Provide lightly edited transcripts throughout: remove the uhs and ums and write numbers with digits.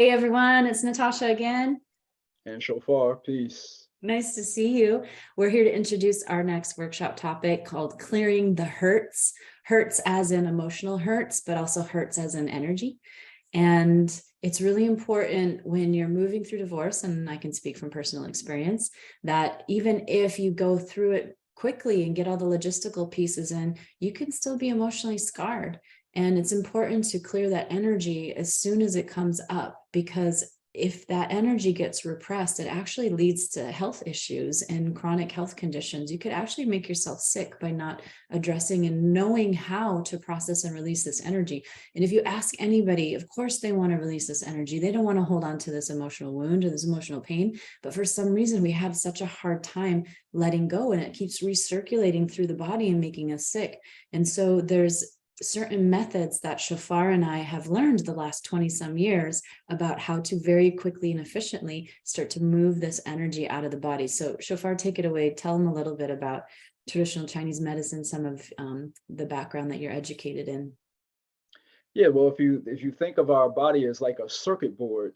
Hey everyone, it's Natasha again. And Shofar, peace. Nice to see you. We're here to introduce our next workshop topic called Clearing the Hurts. Hurts as in emotional hurts, but also hurts as in energy. And it's really important when you're moving through divorce, and I can speak from personal experience, that even if you go through it quickly and get all the logistical pieces in, you can still be emotionally scarred. And it's important to clear that energy as soon as it comes up, because if that energy gets repressed, it actually leads to health issues and chronic health conditions. You could actually make yourself sick by not addressing and knowing how to process and release this energy. And if you ask anybody, of course, they want to release this energy. They don't want to hold on to this emotional wound or this emotional pain. But for some reason, we have such a hard time letting go, and it keeps recirculating through the body and making us sick. And so there's certain methods that Shofar and I have learned the last 20 some years about how to very quickly and efficiently start to move this energy out of the body. So Shofar, take it away. Tell them a little bit about traditional Chinese medicine, some of the background that you're educated in. Yeah, well, if you think of our body as like a circuit board,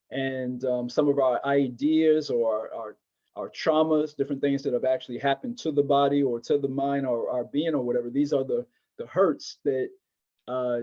and some of our ideas or our traumas, different things that have actually happened to the body or to the mind or our being or whatever, these are the hurts that uh,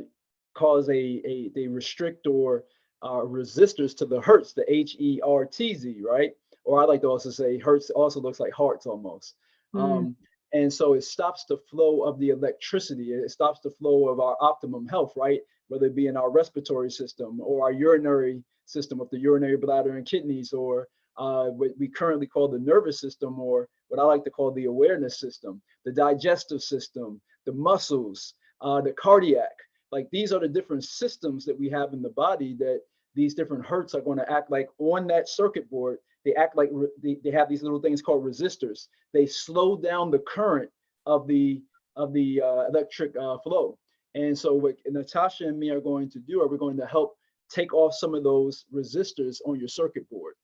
cause they restrict or resistors to the hertz, the HERTZ, right? Or I like to also say hertz also looks like hearts almost. Mm, Um, and so it stops the flow of the electricity. It stops the flow of our optimum health, right? Whether it be in our respiratory system or our urinary system with the urinary bladder and kidneys, or what we currently call the nervous system, or what I like to call the awareness system, the digestive system, the muscles, the cardiac. Like these are the different systems that we have in the body that these different hertz are going to act like on that circuit board. They act like they have these little things called resistors. They slow down the current of the electric flow. And so what Natasha and me are going to do are we're going to help take off some of those resistors on your circuit board.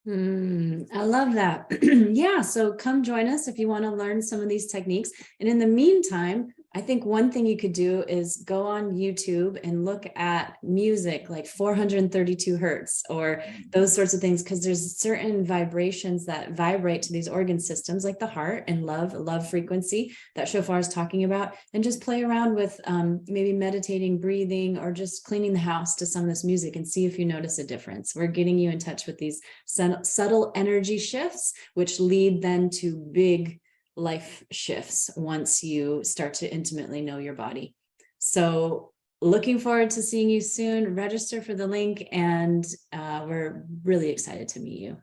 I love that. Yeah, so come join us if you want to learn some of these techniques. And in the meantime, I think one thing you could do is go on YouTube and look at music like 432 hertz or those sorts of things, because there's certain vibrations that vibrate to these organ systems like the heart and love frequency that Shofar is talking about. And just play around with maybe meditating, breathing, or just cleaning the house to some of this music and see if you notice a difference. We're getting you in touch with these subtle energy shifts, which lead then to big life shifts once you start to intimately know your body. So looking forward to seeing you soon. Register for the link, and we're really excited to meet you.